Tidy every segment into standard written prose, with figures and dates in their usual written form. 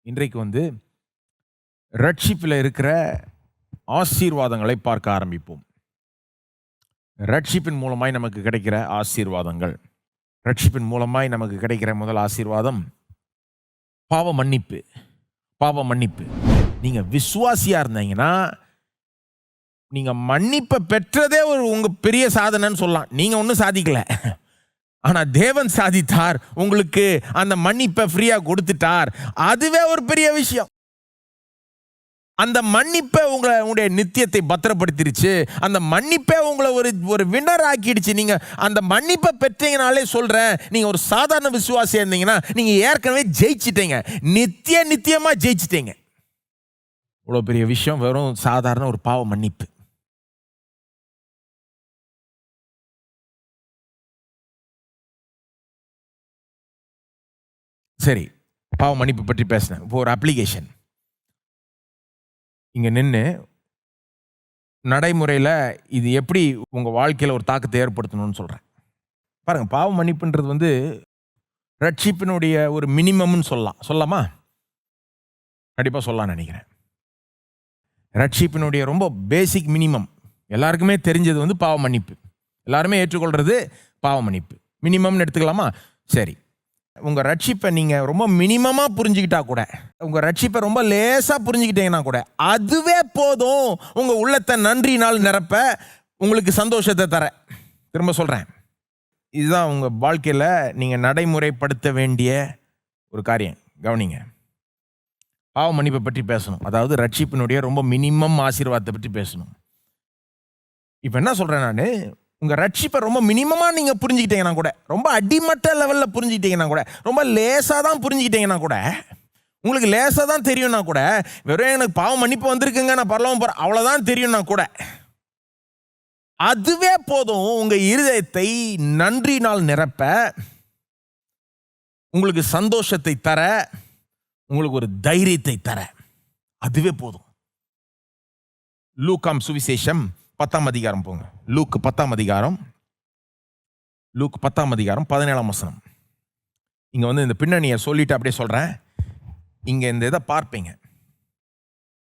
இன்றைக்கு ரட்சிப்பில் இருக்கிற ஆசீர்வாதங்களை பார்க்க ஆரம்பிப்போம். ரட்சிப்பின் மூலமாய் நமக்கு கிடைக்கிற ஆசீர்வாதங்கள். ரட்சிப்பின் மூலமாய் நமக்கு கிடைக்கிற முதல் ஆசீர்வாதம் பாவ மன்னிப்பு. பாவ மன்னிப்பு. நீங்க விசுவாசியா இருந்தீங்கன்னா நீங்க மன்னிப்பை பெற்றதே உங்க பெரிய சாதனைன்னு சொல்லலாம். நீங்க ஒன்றும் சாதிக்கல, ஆனா தேவன் சாதித்தார். உங்களுக்கு அந்த மன்னிப்பை ஃப்ரீயா கொடுத்துட்டார். அதுவே ஒரு பெரிய விஷயம். அந்த மன்னிப்பை உங்களுடைய நித்தியத்தை பத்திரப்படுத்திருச்சு. அந்த மன்னிப்பை உங்களை ஒரு வினர் ஆக்கிடுச்சு. நீங்க அந்த மன்னிப்பை பெற்றீங்கனாலே சொல்றேன், நீங்க ஒரு சாதாரண விசுவாசியா இருந்தீங்கன்னா நீங்க ஏற்கனவே ஜெயிச்சிட்டீங்க. நித்தியமா ஜெயிச்சிட்டீங்க. இவ்வளவு பெரிய விஷயம் வெறும் சாதாரண ஒரு பாவ மன்னிப்பு. சரி, பாவ மன்னிப்பு பற்றி பேசினேன். இப்போ ஒரு அப்ளிகேஷன் இங்க நின்று நடைமுறையில் இது எப்படி உங்க வாழ்க்கையில் ஒரு தாக்கத்தை ஏற்படுத்தணும்னு சொல்றேன். பாருங்க, பாவ மன்னிப்புன்றது ரட்சிப்பினுடைய ஒரு மினிமம்னு சொல்லலாமா? கண்டிப்பா சொல்லலாம் நினைக்கிறேன். ரட்சிப்பினுடைய ரொம்ப பேசிக் மினிமம் எல்லாருக்குமே தெரிஞ்சது பாவ மன்னிப்பு. எல்லாருமே ஏற்றுக்கொள்றது பாவ மன்னிப்பு. மினிமம்னு எடுத்துக்கலாமா? சரி, உங்க ரட்சிப்பை நீங்க ரொம்ப மினிமமா புரிஞ்சுக்கிட்டா கூட, உங்க ரட்சிப்பை ரொம்ப லேசா புரிஞ்சுக்கிட்டீங்கன்னா கூட அதுவே போதும் உங்க உள்ளத்தை நன்றினால் நிரப்ப, உங்களுக்கு சந்தோஷத்தை தர. திரும்ப சொல்றேன், இதுதான் உங்க வாழ்க்கையில நீங்க நடைமுறைப்படுத்த வேண்டிய ஒரு காரியம். கவனிங்க, பாவ மன்னிப்பை பற்றி பேசணும். அதாவது ரட்சிப்பினுடைய ரொம்ப மினிமம் ஆசீர்வாதத்தை பற்றி பேசணும். இப்ப என்ன சொல்றேன், நான் உங்க ரட்சிப்பை ரொம்ப மினிமமா நீங்க புரிஞ்சுக்கிட்டீங்கன்னா கூட, ரொம்ப அடிமட்ட லெவல்ல புரிஞ்சுக்கிட்டீங்கன்னா கூட, ரொம்ப லேசா தான் புரிஞ்சுக்கிட்டீங்கன்னா கூட, உங்களுக்கு லேசா தான் தெரியும்னா கூட, வெறும் எனக்கு பாவ மன்னிப்பு வந்திருக்குங்க, நான் பரலோகம் போறேன், அவ்வளவுதான் தெரியும்னா கூட அதுவே போதும் உங்க இருதயத்தை நன்றினால் நிரப்ப, உங்களுக்கு சந்தோஷத்தை தர, உங்களுக்கு ஒரு தைரியத்தை தர. அதுவே போதும். லூக்காம் சுவிசேஷம் 10ஆம் அதிகாரம் போங்க. லூக் 10ஆம் அதிகாரம் 17ஆம் வசனம். இங்க இந்த பின்னணியை சொல்லிட்டு அப்படியே சொல்றேன். இங்க இந்த இதை பார்ப்பீங்க.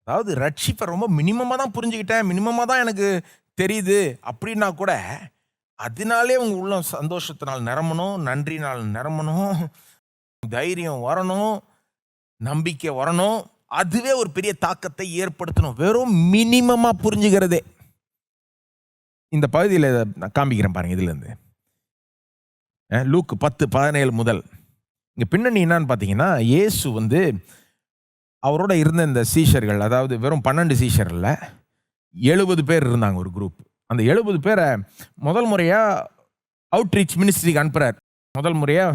அதாவது ரட்சிப்பை ரொம்ப மினிமமா தான் புரிஞ்சுக்கிட்டேன், மினிமமா தான் எனக்கு தெரியுது அப்படின்னா கூட, அதனாலே உங்க உள்ள சந்தோஷத்தினால் நிரம்பணும், நன்றினால் நிரம்பணும், தைரியம் வரணும், நம்பிக்கை வரணும். அதுவே ஒரு பெரிய தாக்கத்தை ஏற்படுத்தணும். வெறும் மினிமமா புரிஞ்சுக்கிறதே. இந்த பகுதியில் நான் காமிக்கிறேன் பாருங்க. இதுல இருந்து லூக் 10:17 முதல் இங்க பின்னணி என்னன்னு பார்த்தீங்கன்னா, இயேசு அவரோட இருந்த இந்த சீஷர்கள், அதாவது வெறும் 12 சீஷர்ல 70 பேர் இருந்தாங்க ஒரு குரூப். அந்த 70 பேரை முதல் முறையா அவுட்ரீச் மினிஸ்ட்ரிக்கு அனுப்புறார். முதல் முறையா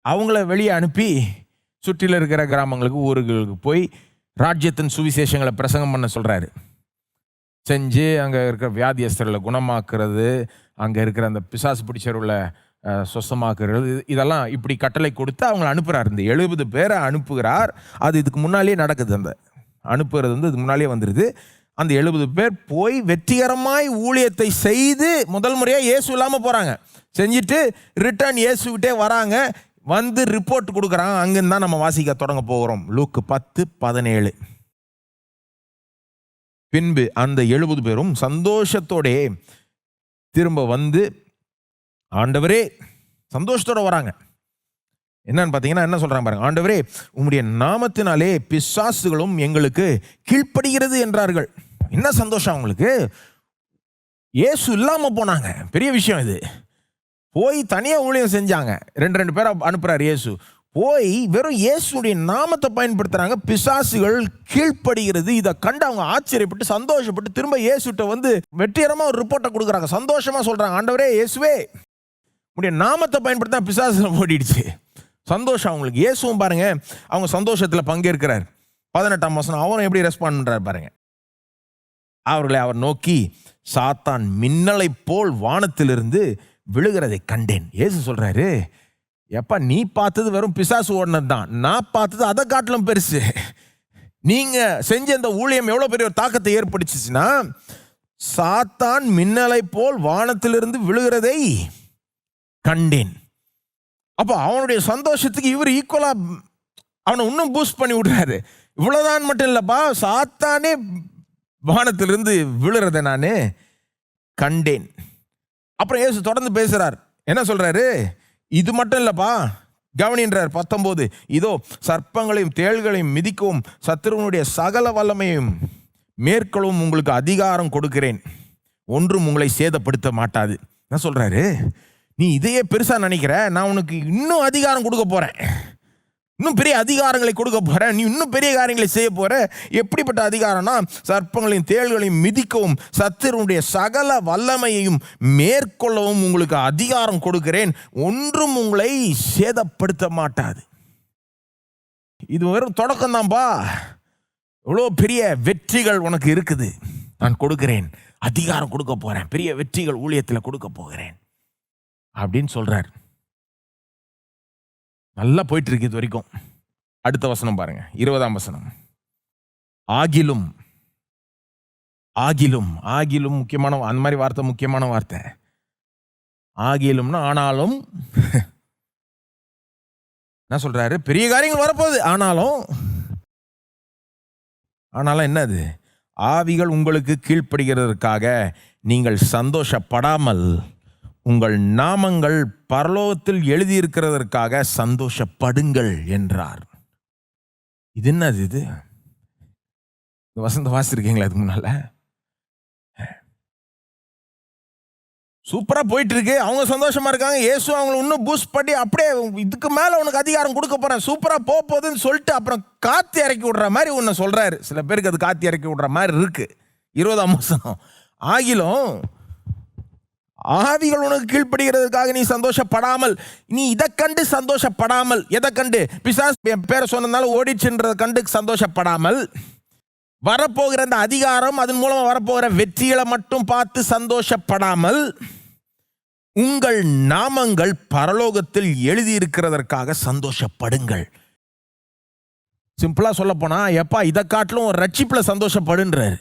அவங்கள வெளியே அனுப்பி சுற்றில இருக்கிற கிராமங்களுக்கு, ஊர்களுக்கு போய் ராஜ்யத்தின் சுவிசேஷங்களை பிரசங்கம் பண்ண சொல்றாரு. செஞ்சு அங்கே இருக்கிற வியாதியஸ்தர்களை குணமாக்குறது, அங்கே இருக்கிற அந்த பிசாசு பிடிச்சவர்களை சொசமாக்குறது, இதெல்லாம் இப்படி கட்டளை கொடுத்து அவங்களை அனுப்புகிறார். இந்த 70 பேரை அனுப்புகிறார். அது இதுக்கு முன்னாலேயே நடக்குது. அந்த அனுப்புறது இதுக்கு முன்னாலேயே வந்துடுது. அந்த 70 பேர் போய் வெற்றிகரமாய் ஊழியத்தை செய்து முதல் முறையாக இயேசு இல்லாமல் போகிறாங்க. செஞ்சுட்டு ரிட்டர்ன் இயேசுகிட்டே வராங்க. வந்து ரிப்போர்ட் கொடுக்குறாங்க. அங்கிருந்து தான் நம்ம வாசிக்க தொடங்க போகிறோம். லூக் 10:17. பின்பு அந்த 70 பேரும் சந்தோஷத்தோட திரும்ப வந்து, ஆண்டவரே, சந்தோஷத்தோட வராங்க. என்னன்னு பார்த்தீங்கன்னா என்ன சொல்றாங்க பாருங்க. ஆண்டவரே, உம்முடைய நாமத்தினாலே பிசாசுகளும் எங்களுக்கு கீழ்ப்படுகிறது என்றார்கள். என்ன சந்தோஷம் அவங்களுக்கு. இயேசு இல்லாம போனாங்க, பெரிய விஷயம் இது. போய் தனியாக ஊழியம் செஞ்சாங்க. 2 பேரை அனுப்புறாரு இயேசு. போய் வெறும் இயேசுடைய நாமத்தை பயன்படுத்துறாங்க, பிசாசுகள் கீழ்ப்படுகிறது. இதை கண்டு அவங்க ஆச்சரியப்பட்டு சந்தோஷப்பட்டு திரும்ப இயேசுட்ட வெற்றிகரமா ஒரு ரிப்போர்ட்டை கொடுக்குறாங்க. சந்தோஷமா சொல்றாங்க, ஆண்டவரே இயேசுவே, உடைய நாமத்தை பயன்படுத்தா பிசாசுகள் ஓடிடுச்சு. சந்தோஷம் அவங்களுக்கு. இயேசுவும் பாருங்க அவங்க சந்தோஷத்துல பங்கேற்கிறார். 18ஆம் வசனம் அவரும் எப்படி ரெஸ்பாண்ட் பண்றாரு பாருங்க. அவர்களை அவர் நோக்கி, சாத்தான் மின்னலை போல் வானத்திலிருந்து விழுகிறதை கண்டேன். இயேசு சொல்றாரு, எப்பா, நீ பார்த்தது வெறும் பிசாசு ஓடினது தான், நான் பார்த்தது அதை காட்டிலும் பெருசு. நீங்க செஞ்ச இந்த ஊழியம் எவ்வளவு பெரிய ஒரு தாக்கத்தை ஏற்படுச்சுன்னா, சாத்தான் மின்னலை போல் வானத்திலிருந்து விழுகிறதை கண்டேன். அப்போ அவனுடைய சந்தோஷத்துக்கு இவர் ஈக்குவலா அவனை இன்னும் பூஸ்ட் பண்ணி விடுறாரு. இவ்வளவுதான் மட்டும் இல்லப்பா, சாத்தானே வானத்திலிருந்து விழுறத நான் கண்டேன். அப்புறம் இயேசு தொடர்ந்து பேசுறார். என்ன சொல்றாரு? இது மட்டும் இல்லப்பா, கவனின்றார் 19, இதோ சர்ப்பங்களையும் தேள்களையும் மிதிக்கவும் சத்துருவனுடைய சகல வல்லமையும் மேற்கொள்ளவும் உங்களுக்கு அதிகாரம் கொடுக்கிறேன், ஒன்றும் உங்களை சேதப்படுத்த மாட்டாது. என்ன சொல்றாரு? நீ இதையே பெருசா நினைக்கிற, நான் உனக்கு இன்னும் அதிகாரம் கொடுக்க போறேன், இன்னும் பெரிய அதிகாரங்களை கொடுக்க போறேன், நீ இன்னும் பெரிய காரியங்களை செய்ய போற. எப்படிப்பட்ட அதிகாரம்னா, சர்ப்பங்களையும் தேள்களையும் மிதிக்கவும் சத்துருவனுடைய சகல வல்லமையையும் மேற்கொள்ளவும் உங்களுக்கு அதிகாரம் கொடுக்கிறேன், ஒன்றும் உங்களை சேதப்படுத்த மாட்டாது. இது வெறும் தொடக்கம் தான்பா, எவ்வளோ பெரிய வெற்றிகள் உனக்கு இருக்குது, நான் கொடுக்கிறேன், அதிகாரம் கொடுக்க போறேன், பெரிய வெற்றிகள் ஊழியத்தில் கொடுக்க போகிறேன் அப்படின்னு சொல்றார். நல்லா போயிட்டு இருக்கு இது வரைக்கும். அடுத்த வசனம் பாருங்க, 20ஆம் வசனம். ஆகிலும், ஆகிலும், ஆகிலும் முக்கியமான, அந்த மாதிரி வார்த்தை முக்கியமான வார்த்தை. ஆகிலும்னா ஆனாலும். என்ன சொல்றாரு? பெரிய காரியங்கள் வரப்போகுது, ஆனாலும். ஆனாலும் என்னது? ஆவிகள் உங்களுக்கு கீழ்ப்படுகிறதற்காக நீங்கள் சந்தோஷப்படாமல் உங்கள் நாமங்கள் பரலோகத்தில் எழுதியிருக்கிறதற்காக சந்தோஷப்படுங்கள் என்றார். இது என்னது? இது வசந்த வாசிருக்கீங்களா? அதுக்கு முன்னால சூப்பரா போயிட்டு இருக்கு, அவங்க சந்தோஷமா இருக்காங்க. இயேசு அவங்களை இன்னும் பூஸ்ட் பண்ணி அப்படியே இதுக்கு மேல உனக்கு அதிகாரம் கொடுக்க போறேன், சூப்பரா போகுதுன்னு சொல்லிட்டு அப்புறம் காத்தி இறக்கி விடுற மாதிரி ஒன்னு சொல்றாரு. சில பேருக்கு அது காத்தி இறக்கி விடுற மாதிரி இருக்கு. 20ஆம் வசனம். ஆகிலும் ஆவிகள் உனக்கு கீழ்ப்படுகிறதுக்காக நீ சந்தோஷப்படாமல், நீ இதை கண்டு சந்தோஷப்படாமல், எதை கண்டு? பிசாசு பேரை சொன்னதுனால ஓடிச்சுன்றதை கண்டு சந்தோஷப்படாமல், வரப்போகிற அந்த அதிகாரம், அதன் மூலமா வரப்போகிற வெற்றிகளை மட்டும் பார்த்து சந்தோஷப்படாமல், உங்கள் நாமங்கள் பரலோகத்தில் எழுதியிருக்கிறதற்காக சந்தோஷப்படுங்கள். சிம்பிளா சொல்ல போனா, எப்பா இதை காட்டிலும் ஒரு ரட்சிப்புல சந்தோஷப்படுன்றாரு.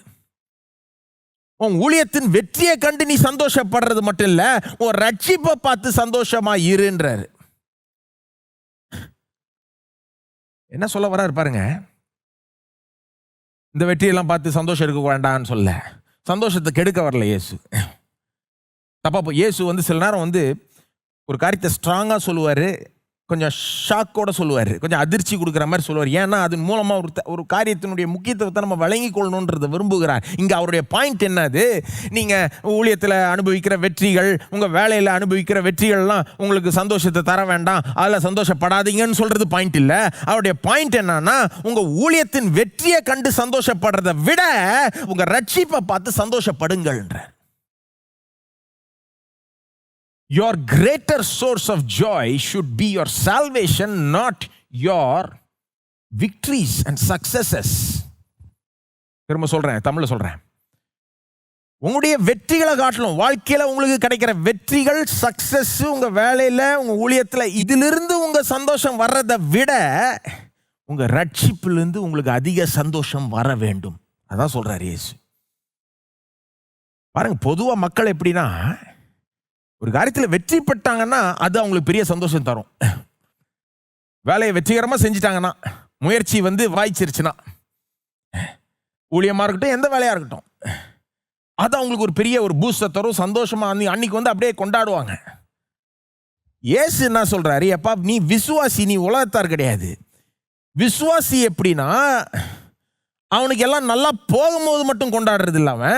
உன் ஊழியத்தின் வெற்றியை கண்டு நீ சந்தோஷப்படுறது மட்டும் இல்ல, உன் ரட்சிப்பை பார்த்து சந்தோஷமா இருன்றாரு. என்ன சொல்ல வர்றாரு பாருங்க. இந்த வெற்றியெல்லாம் பார்த்து சந்தோஷம் இருக்க வேண்டாம்னு சொல்ல, சந்தோஷத்தை கெடுக்க வரல இயேசு. தப்பா இயேசு சில நேரம் ஒரு காரியத்தை ஸ்ட்ராங்கா சொல்லுவாரு, கொஞ்சம் ஷாக்கோட சொல்லுவார், கொஞ்சம் அதிர்ச்சி கொடுக்குற மாதிரி சொல்லுவார். ஏன்னா அதன் மூலமாக ஒரு காரியத்தினுடைய முக்கியத்துவத்தை நம்ம வழங்கி கொள்ளணுன்றதை விரும்புகிறார். இங்கே அவருடைய பாயிண்ட் என்னது? நீங்கள் ஊழியத்தில் அனுபவிக்கிற வெற்றிகள், உங்கள் வேலையில் அனுபவிக்கிற வெற்றிகள்லாம் உங்களுக்கு சந்தோஷத்தை தர வேண்டாம், அதில் சந்தோஷப்படாதீங்கன்னு சொல்கிறது பாயிண்ட் இல்லை. அவருடைய பாயிண்ட் என்னன்னா, உங்கள் ஊழியத்தின் வெற்றியை கண்டு சந்தோஷப்படுறதை விட உங்கள் ரட்சிப்பை பார்த்து சந்தோஷப்படுங்கள்ன்றார். Your greater source of joy should be your salvation, not your victories and successes. திரும்ப சொல்றேன், தமிழ்ல சொல்றேன். உங்களுடைய வெற்றிகளை காட்டணும், வாழ்க்கையில உங்களுக்கு கிடைக்கிற வெற்றிகள், சக்சஸ், உங்க வேலையில, உங்க ஊழியத்துல, இதிலிருந்து உங்க சந்தோஷம் வர்றதை விட உங்க ரட்சிப்பிலிருந்து உங்களுக்கு அதிக சந்தோஷம் வர வேண்டும். அதான் சொல்றாரு இயேசு. பாருங்க, பொதுவா மக்கள் எப்படின்னா, ஒரு காரியத்தில் வெற்றி பெற்றாங்கன்னா அது அவங்களுக்கு பெரிய சந்தோஷம் தரும். வேலையை வெற்றிகரமாக செஞ்சிட்டாங்கன்னா, முயற்சி வாய்ச்சிருச்சுன்னா, ஊழியமாக இருக்கட்டும், எந்த வேலையாக இருக்கட்டும், அது அவங்களுக்கு ஒரு பெரிய ஒரு பூஸ்டை தரும், சந்தோஷமா அன்னைக்கு அப்படியே கொண்டாடுவாங்க. இயேசு என்ன சொல்றாரு? அப்பா நீ விசுவாசி, நீ உலகத்தார் கிடையாது. விசுவாசி எப்படின்னா, அவனுக்கு எல்லாம் நல்லா போகும்போது மட்டும் கொண்டாடுறது இல்லாம,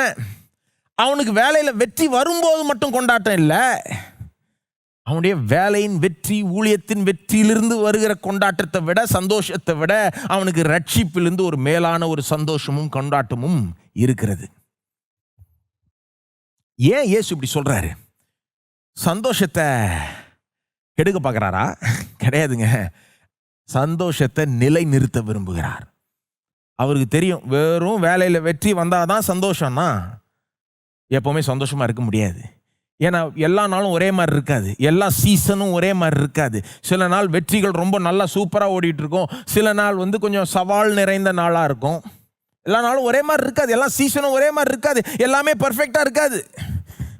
அவனுக்கு வேலையில் வெற்றி வரும்போது மட்டும் கொண்டாட்டம் இல்லை, அவனுடைய வேலையின் வெற்றி, ஊழியத்தின் வெற்றியிலிருந்து வருகிற கொண்டாட்டத்தை விட, சந்தோஷத்தை விட, அவனுக்கு ரட்சிப்பிலிருந்து ஒரு மேலான ஒரு சந்தோஷமும் கொண்டாட்டமும் இருக்கிறது. ஏன் இயேசு இப்படி சொல்றாரு? சந்தோஷத்தை கெடுக்க பார்க்குறாரா? கிடையாதுங்க. சந்தோஷத்தை நிலை நிறுத்த விரும்புகிறார். அவருக்கு தெரியும், வெறும் வேலையில் வெற்றி வந்தாதான் சந்தோஷம்னா எப்பவுமே சந்தோஷமா இருக்க முடியாது. ஏன்னா எல்லா நாளும் ஒரே மாதிரி இருக்காது, எல்லா சீசனும் ஒரே மாதிரி இருக்காது. சில நாள் வெற்றிகள் ரொம்ப நல்லா சூப்பராக ஓடிட்டு இருக்கும், சில நாள் கொஞ்சம் சவால் நிறைந்த நாளாக இருக்கும். எல்லா நாளும் ஒரே மாதிரி இருக்காது, எல்லா சீசனும் ஒரே மாதிரி இருக்காது, எல்லாமே பர்ஃபெக்டாக இருக்காது.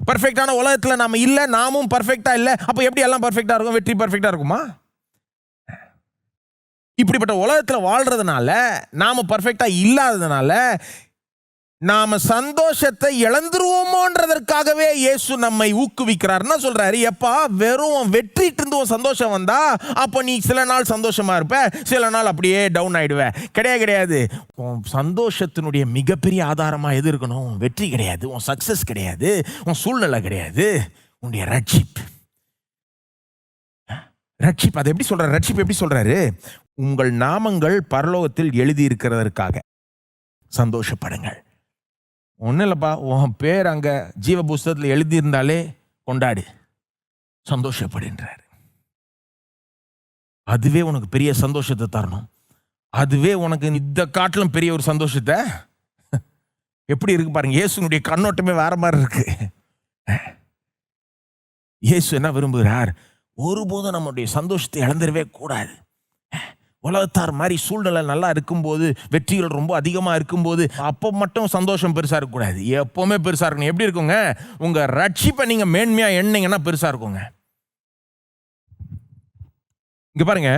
பர்ஃபெக்டான உலகத்தில் நாம இல்லை, நாமும் பர்ஃபெக்டாக இல்லை. அப்போ எப்படி எல்லாம் பர்ஃபெக்டாக இருக்கும்? வெற்றி பர்ஃபெக்டாக இருக்குமா? இப்படிப்பட்ட உலகத்தில் வாழ்றதுனால, நாம பர்ஃபெக்டா இல்லாததுனால, நாம சந்தோஷத்தை இழந்துருவோமோன்றதற்காகவே இயேசு நம்மை ஊக்குவிக்கிறார். என்ன சொல்றாரு? எப்பா, வெறும் வெற்றிட்டு இருந்து சந்தோஷம் வந்தா அப்போ நீ சில நாள் சந்தோஷமா இருப்ப, சில நாள் அப்படியே டவுன் ஆயிடுவ. கிடையாது. உன் சந்தோஷத்தினுடைய மிகப்பெரிய ஆதாரமா எது இருக்கணும்? வெற்றி கிடையாது, உன் சக்சஸ் கிடையாது, உன் சூழ்நிலை கிடையாது, உன்னுடைய ரட்சிப்பு. அதை எப்படி சொல்றாரு? ரட்சிப்பு எப்படி சொல்றாரு? உங்கள் நாமங்கள் பரலோகத்தில் எழுதி இருக்கிறதற்காக சந்தோஷப்படுங்கள். ஒன்றும் இல்லைப்பா, உன் பேர் அங்கே ஜீவ புஸ்தகத்தில் எழுதியிருந்தாலே கொண்டாடு, சந்தோஷப்படுன்றார். அதுவே உனக்கு பெரிய சந்தோஷத்தை தரணும். அதுவே உனக்கு இந்த காட்டிலும் பெரிய ஒரு சந்தோஷத்தை எப்படி இருக்கு பாருங்க. இயேசுனுடைய கண்ணோட்டமே வேற மாதிரி இருக்கு. இயேசு என்ன விரும்புகிறார்? ஒருபோதும் நம்முடைய சந்தோஷத்தை இழந்துடவே கூடாது. உலகத்தார் மாதிரி சூழ்நிலை நல்லா இருக்கும்போது, வெற்றிகள் ரொம்ப அதிகமாக இருக்கும்போது அப்போ மட்டும் சந்தோஷம் பெருசாக இருக்கக்கூடாது. எப்போவுமே பெருசாக இருக்கணும். எப்படி இருக்குங்க? உங்கள் ரட்சிப்பை நீங்கள் மேன்மையாக எண்ணீங்கன்னா பெருசாக இருக்குங்க. இங்கே பாருங்க,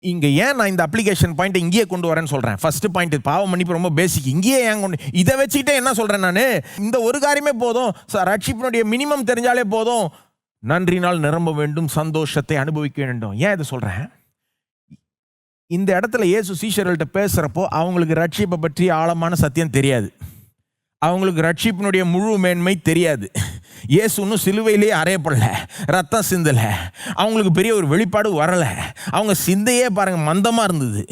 இங்கே ஏன் நான் இந்த அப்ளிகேஷன் பாயிண்ட் இங்கேயே கொண்டு வரேன்னு சொல்கிறேன். ஃபர்ஸ்ட் பாயிண்ட், பாவம் மன்னிப்பு ரொம்ப பேசிக். இங்கேயே ஏன் கொண்டு, இதை வச்சுக்கிட்டே என்ன சொல்கிறேன் நான்? இந்த ஒரு காரியமே போதும். ரட்சிப்பினுடைய மினிமம் தெரிஞ்சாலே போதும். நன்றினால் நிரம்ப வேண்டும், சந்தோஷத்தை அனுபவிக்க வேண்டும். ஏன் இதை சொல்கிறேன்? இந்த இடத்துல இயேசு சீஷர்கள்ட்ட பேசுகிறப்போ அவங்களுக்கு ரட்சிப்பை பற்றி ஆழமான சத்தியம் தெரியாது. அவங்களுக்கு ரட்சிப்பினுடைய முழு மேன்மை தெரியாது. இயேசு இன்னும் சிலுவையிலேயே அறையப்படலை, ரத்தம் சிந்தலை, அவங்களுக்கு பெரிய ஒரு வெளிப்பாடு வரலை. அவங்க சிந்தையே பாருங்கள் மந்தமாக இருந்தது.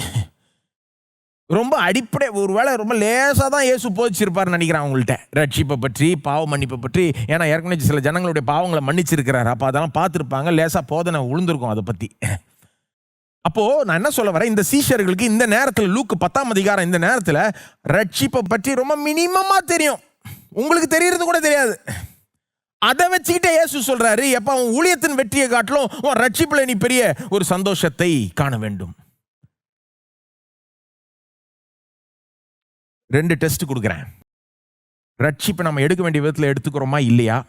ரொம்ப அடிப்படை, ஒரு வேளை ரொம்ப லேசாக தான் இயேசு போதிச்சிருப்பார்னு நினைக்கிறேன் அவங்கள்ட்ட, ரட்சிப்பை பற்றி, பாவ மன்னிப்பை பற்றி. ஏன்னா ஏற்கனவே சில ஜனங்களுடைய பாவங்களை மன்னிச்சிருக்கிறார். அப்போ அதெல்லாம் பார்த்துருப்பாங்க, லேசாக போதனை உளுந்திருக்கும் அதை பற்றி. அப்போது நான் என்ன சொல்ல வரேன், இந்த சீஷர்களுக்கு இந்த நேரத்தில், லூக்கு 10ஆம் அதிகாரம் இந்த நேரத்தில் ரட்சிப்பை பற்றி ரொம்ப மினிமமாக தெரியும். உங்களுக்கு தெரியறது கூட தெரியாது. அதை வச்சுக்கிட்டே இயேசு சொல்கிறாரு, எப்போ உன் ஊழியத்தின் வெற்றியை காட்டிலும் உன் ரட்சிப்பில் நீ பெரிய ஒரு சந்தோஷத்தை காண வேண்டும். 2 டெஸ்ட் கொடுக்குறேன். ரட்சிப்பை நம்ம எடுக்க வேண்டிய விதத்தில் எடுத்துக்கிறோமா இல்லையா,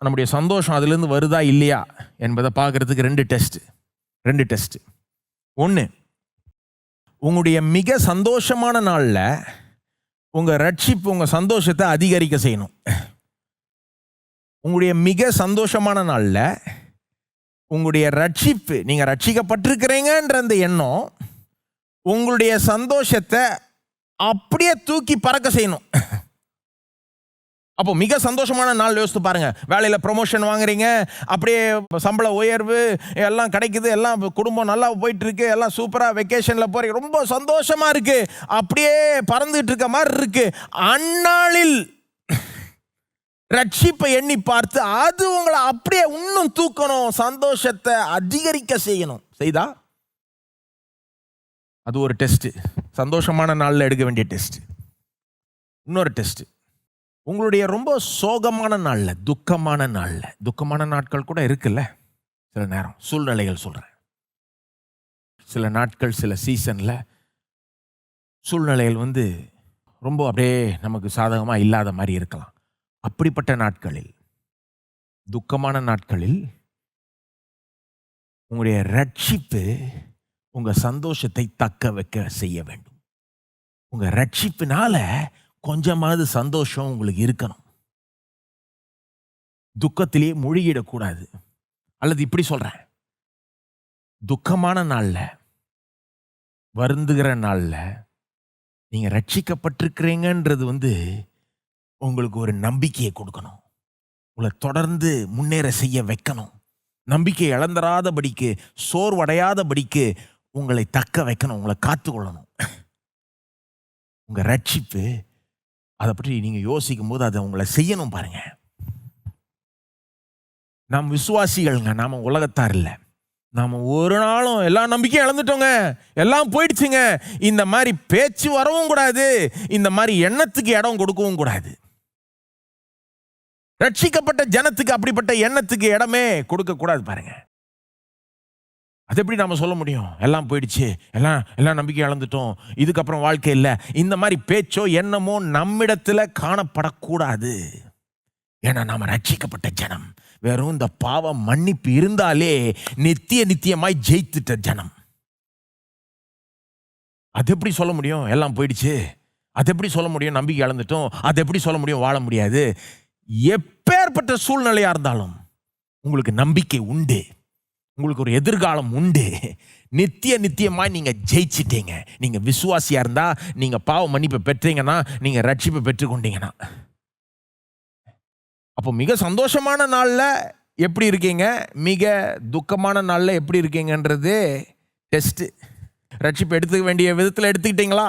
நம்முடைய சந்தோஷம் அதுலேருந்து வருதா இல்லையா என்பதை பார்க்கறதுக்கு 2 டெஸ்ட். 1, உங்களுடைய மிக சந்தோஷமான நாளில் உங்கள் ரட்சிப்பு உங்கள் சந்தோஷத்தை அதிகரிக்க செய்யணும். உங்களுடைய மிக சந்தோஷமான நாளில் உங்களுடைய ரட்சிப்பு, நீங்கள் ரட்சிக்கப்பட்டிருக்கிறீங்கன்ற அந்த எண்ணம் உங்களுடைய சந்தோஷத்தை அப்படியே தூக்கி பறக்க செய்யணும். அப்போ மிக சந்தோஷமான நாள் யோசித்து பாருங்க. வேலையில் ப்ரொமோஷன் வாங்குறீங்க, அப்படியே சம்பள உயர்வு எல்லாம் கிடைக்குது, எல்லாம் குடும்பம் நல்லா போயிட்டு இருக்கு, எல்லாம் சூப்பராக வெக்கேஷனில் போறீங்க, ரொம்ப சந்தோஷமா இருக்கு, அப்படியே பறந்துட்டு இருக்க மாதிரி இருக்கு. அந்நாளில் ரட்சிப்பை எண்ணி பார்த்து அது உங்களை அப்படியே இன்னும் தூக்கணும், சந்தோஷத்தை அதிகரிக்க செய்யணும். செய்தா? அது ஒரு டெஸ்ட். சந்தோஷமான நாளில் எடுக்க வேண்டிய டெஸ்ட். இன்னொரு டெஸ்ட், உங்களுடைய ரொம்ப சோகமான நாளில், துக்கமான நாட்கள் கூட இருக்குல்ல சில நேரம், சூழ்நிலைகள் சொல்கிறேன். சில நாட்கள், சில சீசனில் சூழ்நிலைகள் ரொம்ப அப்படியே நமக்கு சாதகமாக இல்லாத மாதிரி இருக்கலாம். அப்படிப்பட்ட நாட்களில், துக்கமான நாட்களில் உங்களுடைய ரட்சிப்பு உங்கள் சந்தோஷத்தை தக்க வைக்க செய்ய வேண்டும். உங்கள் ரட்சிப்பினால கொஞ்சமாவது சந்தோஷம் உங்களுக்கு இருக்கணும். துக்கத்திலேயே மூழ்கிடக்கூடாது. அல்லது இப்படி சொல்றேன், துக்கமான நாள்ல, வருந்துகிற நாள்ல நீங்க ரட்சிக்கப்பட்டிருக்கிறீங்கன்றது உங்களுக்கு ஒரு நம்பிக்கையை கொடுக்கணும். உங்களை தொடர்ந்து முன்னேற செய்ய வைக்கணும். நம்பிக்கை இழந்துராதபடிக்கு, சோர்வடையாதபடிக்கு உங்களை தக்க வைக்கணும், உங்களை காத்துக்கொள்ளணும். உங்க ரட்சிப்பு அதை பற்றி நீங்க யோசிக்கும் போது அதை உங்களை செய்யணும். பாருங்க, நாம் விசுவாசிகள்ங்க, நாம உலகத்தார் இல்லை. நாம ஒரு நாளும் எல்லா நம்பிக்கையும் இழந்துட்டோங்க, எல்லாம் போயிடுச்சுங்க, இந்த மாதிரி பேச்சு வரவும் கூடாது, இந்த மாதிரி எண்ணத்துக்கு இடம் கொடுக்கவும் கூடாது. ரட்சிக்கப்பட்ட ஜனத்துக்கு அப்படிப்பட்ட எண்ணத்துக்கு இடமே கொடுக்க கூடாது. பாருங்க, அது எப்படி நாம சொல்ல முடியும்? எல்லாம் போயிடுச்சு, எல்லாம் நம்பிக்கை இழந்துட்டோம், இதுக்கப்புறம் வாழ்க்கை இல்லை, இந்த மாதிரி பேச்சோ எண்ணமோ நம்மிடத்துல காணப்படக்கூடாது. ஏன்னா நாம ரட்சிக்கப்பட்ட ஜனம். வெறும் இந்த பாவம் மன்னிப்பு இருந்தாலே நித்தியமாய் ஜெயித்துட்ட ஜனம். அது எப்படி சொல்ல முடியும் எல்லாம் போயிடுச்சு? அது எப்படி சொல்ல முடியும் நம்பிக்கை இழந்துட்டோம்? அது எப்படி சொல்ல முடியும் வாழ முடியாது? எப்பேற்பட்ட சூழ்நிலையா இருந்தாலும் உங்களுக்கு நம்பிக்கை உண்டு, உங்களுக்கு ஒரு எதிர்காலம் உண்டு. நித்தியமாய் நீங்க ஜெயிச்சிட்டீங்க. நீங்க விசுவாசியா இருந்தா, நீங்க பாவ மன்னிப்பை பெற்றீங்கன்னா, நீங்க ரட்சிப்பை பெற்றுக்கொண்டீங்கன்னா. அப்போ மிக சந்தோஷமான நாள்ல எப்படி இருக்கீங்க, மிக துக்கமான நாள்ல எப்படி இருக்கீங்கன்றது டெஸ்ட். ரட்சிப்பு எடுத்துக்க வேண்டிய விதத்தில் எடுத்துக்கிட்டீங்களா?